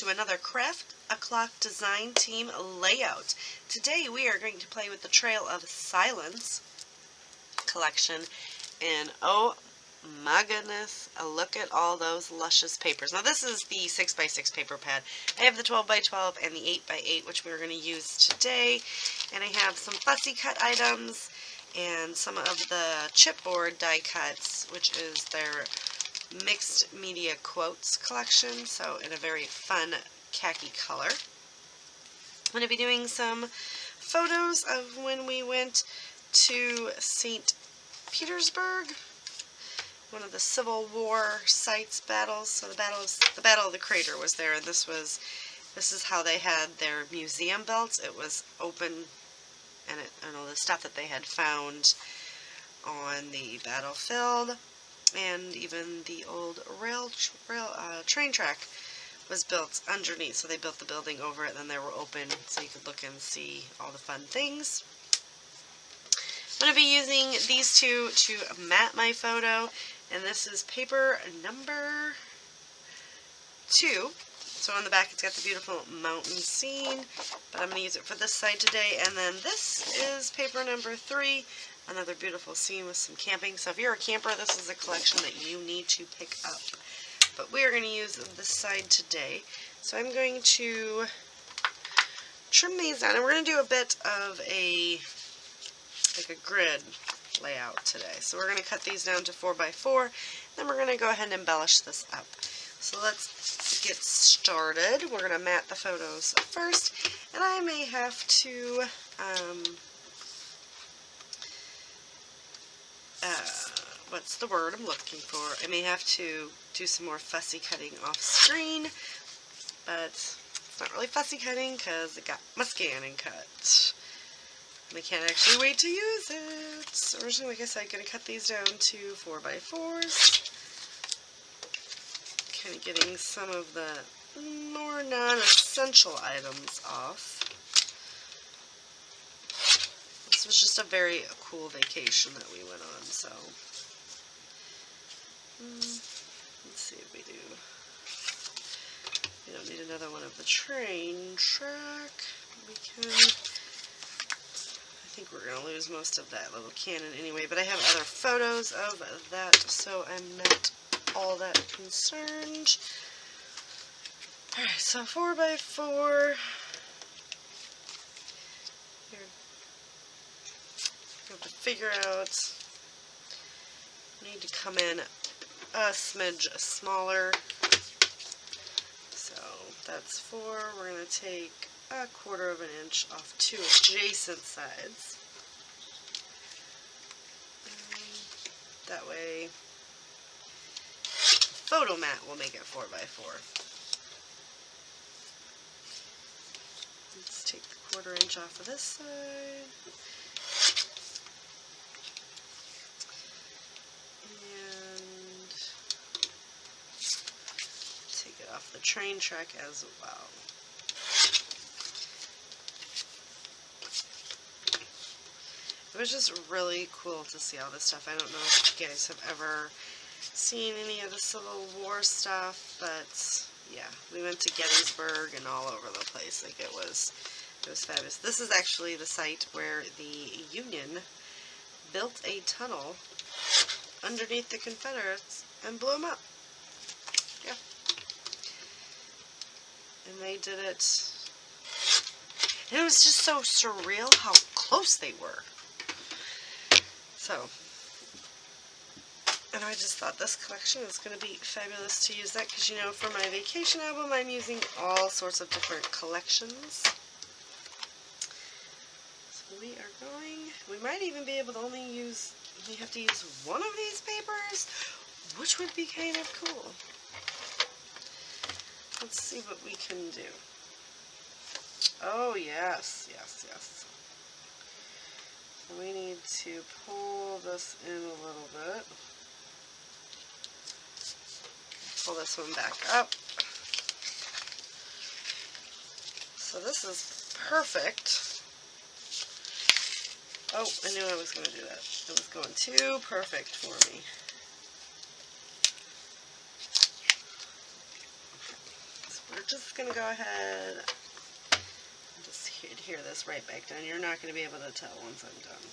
to another Craft a Clock Design Team layout. Today we are going to play with the Trail of Silence collection, and oh my goodness, look at all those luscious papers. Now this is the 6x6 paper pad. I have the 12x12 and the 8x8, which we're going to use today, and I have some fussy cut items and some of the chipboard die cuts, which is their mixed media quotes collection, so in a very fun khaki color. I'm going to be doing some photos of when we went to St. Petersburg, one of the Civil War sites battles. So the Battle of the Crater was there, and this is how they had their museum built. It was open, and the stuff that they had found on the battlefield. And even the old train track was built underneath, so they built the building over it, and then they were open so you could look and see all the fun things. I'm going to be using these two to mat my photo, and this is paper number 2. So on the back it's got the beautiful mountain scene, but I'm going to use it for this side today. And then this is paper number 3. Another beautiful scene with some camping. So if you're a camper, this is a collection that you need to pick up. But we are going to use this side today. So I'm going to trim these down, and we're going to do a bit of a grid layout today. So we're going to cut these down to 4x4, then we're going to go ahead and embellish this up. So let's get started. We're going to mat the photos first, and I may have to what's the word I'm looking for? I may have to do some more fussy cutting off screen, but it's not really fussy cutting because it got my scanning cut. And I can't actually wait to use it. So originally, like I said, I'm going to cut these down to 4x4s. Kind of getting some of the more non-essential items off. This was just a very cool vacation that we went on, so let's see if we do. We don't need another one of the train track. We can, I think we're going to lose most of that little cannon anyway, but I have other photos of that, so I'm not all that concerned. Alright, so 4x4. You have to figure out, need to come in a smidge smaller. So that's 4. We're going to take 1/4 of an inch off 2 adjacent sides. That way, the photo mat will make it 4x4. Let's take the 1/4 inch off of this side. Off the train track as well. It was just really cool to see all this stuff. I don't know if you guys have ever seen any of the Civil War stuff, but yeah, we went to Gettysburg and all over the place. Like it was fabulous. This is actually the site where the Union built a tunnel underneath the Confederates and blew them up. Yeah. And they did it, and it was just so surreal how close they were. So, and I just thought this collection is going to be fabulous to use that, because you know, for my vacation album I'm using all sorts of different collections. So we might even be able to only have to use one of these papers, which would be kind of cool. Let's see what we can do. Oh, yes. We need to pull this in a little bit. Pull this one back up. So this is perfect. Oh, I knew I was going to do that. It was going too perfect for me. just going to go ahead and just adhere this right back down. You're not going to be able to tell once I'm done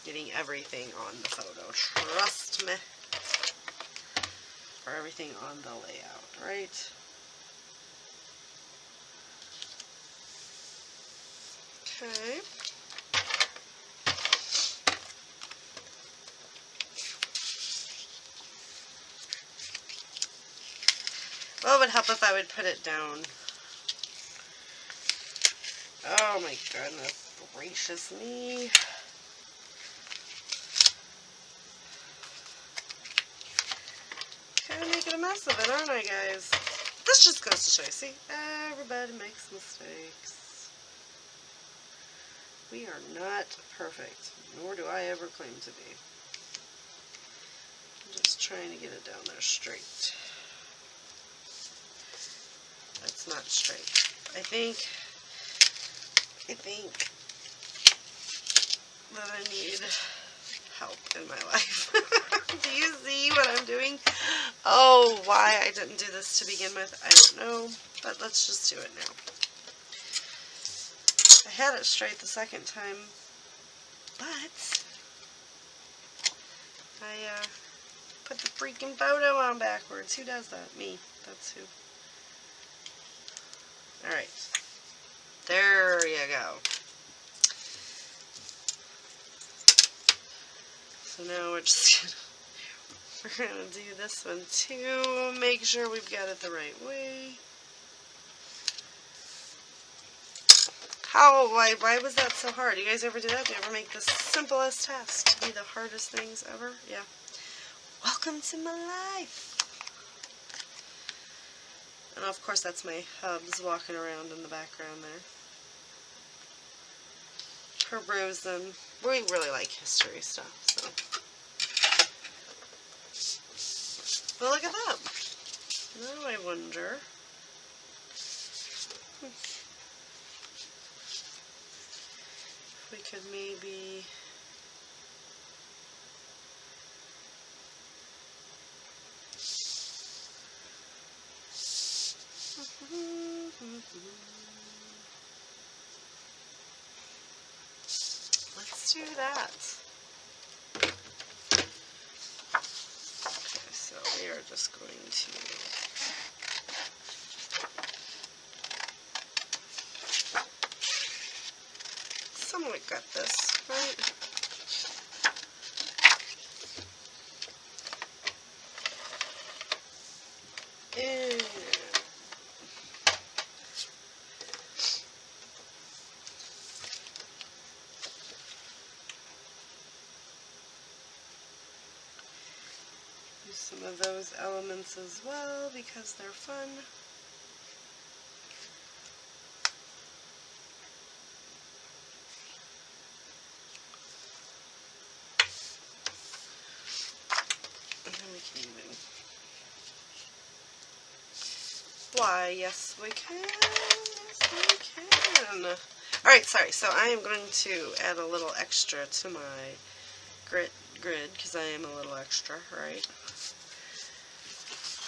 getting everything on the photo. Trust me. For everything on the layout, right? Okay. Well, it would help if I would put it down. Oh my goodness gracious me. Kind of making a mess of it, aren't I, guys? This just goes to show you. See, everybody makes mistakes. We are not perfect, nor do I ever claim to be. I'm just trying to get it down there straight. That's not straight. I think that I need help in my life. Do you see what I'm doing? Oh, why I didn't do this to begin with, I don't know, but let's just do it now. I had it straight the second time, but I put the freaking photo on backwards. Who does that? Me. That's who. Alright. There you go. So now we're gonna do this one too. Make sure we've got it the right way. Why was that so hard? You guys ever do that? Do you ever make the simplest task to be the hardest things ever? Yeah. Welcome to my life. And of course that's my hubs walking around in the background there. Her bruising. We really like history stuff, so. Well, look at that. Now I wonder. If we could maybe. Let's do that. Okay, so we are just going to somewhat gut this, right? And use some of those elements as well because they're fun. And then we can even. Why, yes we can. Yes we can. Alright, sorry, so I am going to add a little extra to my grid because I am a little extra, right?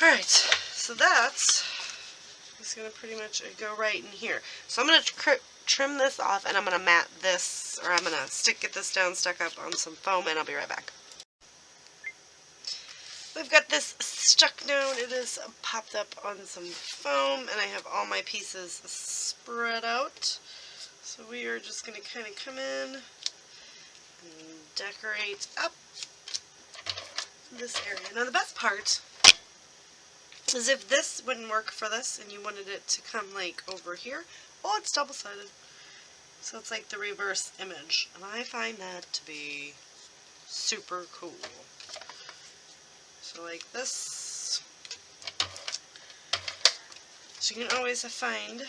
Alright, so that's going to pretty much go right in here. So I'm going to trim this off and I'm going to mat this, or I'm going to get this down, stuck up on some foam, and I'll be right back. We've got this stuck down. It is popped up on some foam, and I have all my pieces spread out. So we are just going to kind of come in and decorate up this area. Now the best part is if this wouldn't work for this and you wanted it to come like over here, oh, it's double-sided. So it's like the reverse image. And I find that to be super cool. So like this. So you can always find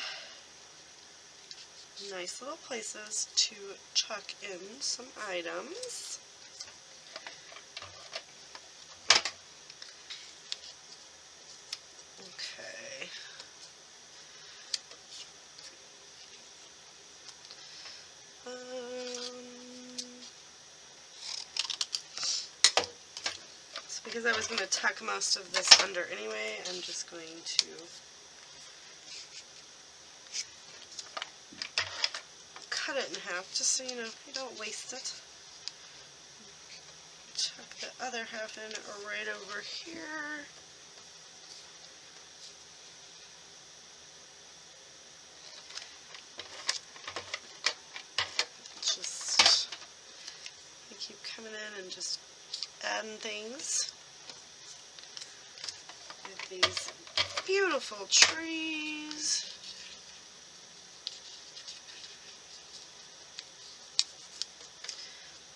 nice little places to chuck in some items. Okay. So because I was going to tuck most of this under anyway, I'm just going to cut it in half just so you don't waste it. Tuck the other half in right over here. Just keep coming in and just adding things. With these beautiful trees.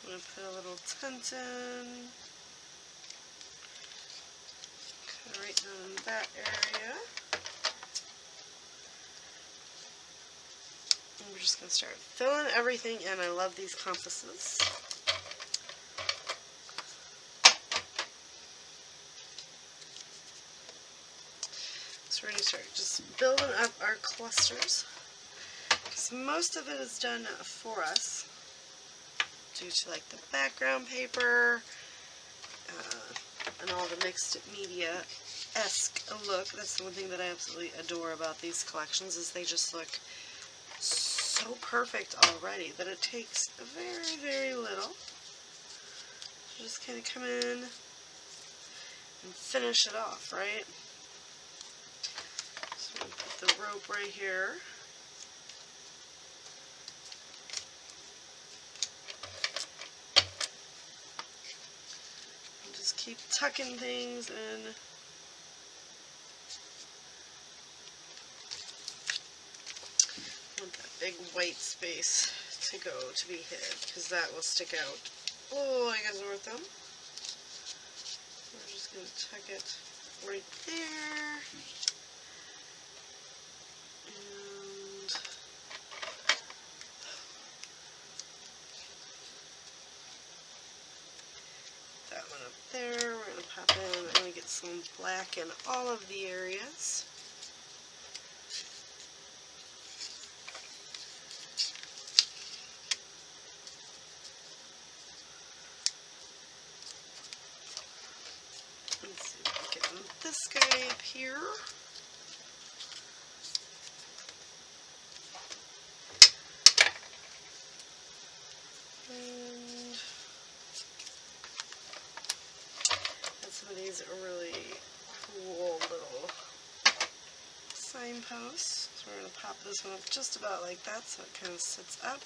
I'm going to put a little tent in. Kind of right down in that area. And we're just going to start filling everything in. I love these compasses. So we're going to start just building up our clusters. Because most of it is done for us due to like the background paper and all the mixed media-esque look. That's the one thing that I absolutely adore about these collections, is they just look so perfect already that it takes very, very little. So just kind of come in and finish it off, right? So I'm going to put the rope right here. And just keep tucking things in. I want that big white space to be hid, because that will stick out. Oh, I guess worth them. We're just going to tuck it right there. And that one up there. We're going to pop in. I'm going to get some black in all of the areas. Let's see if we can get this guy up here. And some of these are really cool little signposts. So we're going to pop this one up just about like that so it kind of sits up.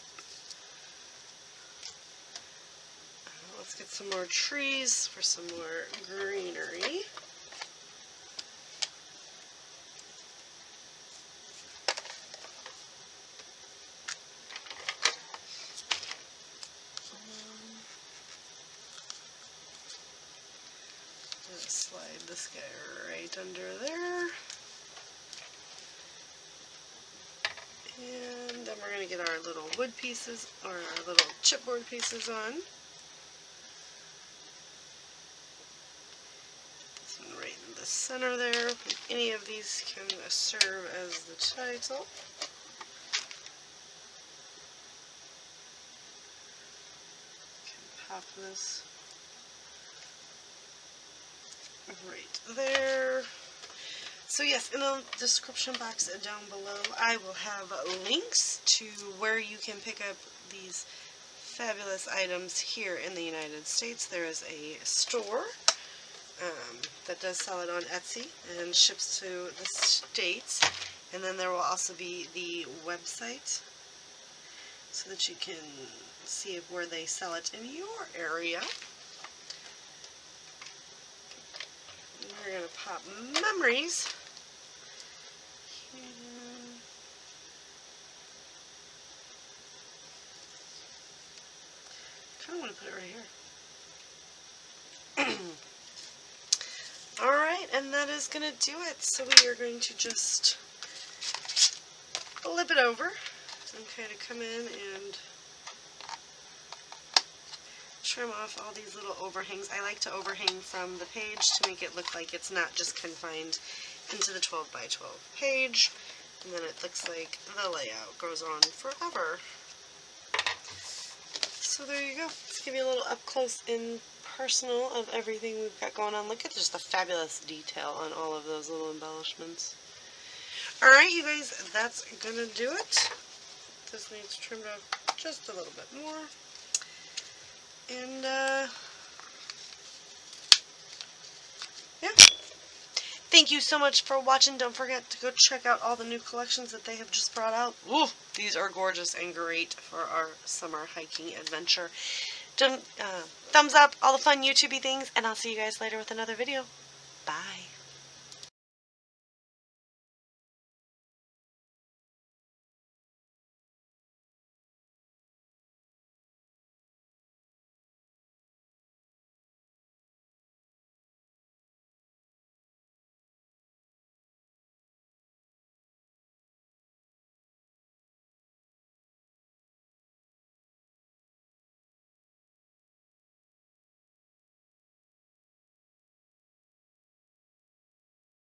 Let's get some more trees for some more greenery. Slide this guy right under there. And then we're going to get our little wood pieces, or our little chipboard pieces on. This one right in the center there. Any of these can serve as the title. Can pop this right there. So yes, in the description box down below, I will have links to where you can pick up these fabulous items here in the United States. There is a store that does sell it on Etsy and ships to the States. And then there will also be the website so that you can see where they sell it in your area. We're going to pop memories. I kind of want to put it right here. Alright, and that is going to do it. So we are going to just flip it over and kind of come in and trim off all these little overhangs. I like to overhang from the page to make it look like it's not just confined into the 12 by 12 page, and then it looks like the layout goes on forever. So there you go. Let's give you a little up close and personal of everything we've got going on. Look at just the fabulous detail on all of those little embellishments. Alright, you guys, that's gonna do it. This just needs trimmed out just a little bit more. And, yeah. Thank you so much for watching. Don't forget to go check out all the new collections that they have just brought out. Ooh, these are gorgeous and great for our summer hiking adventure. Thumbs up, all the fun YouTubey things, and I'll see you guys later with another video. Bye.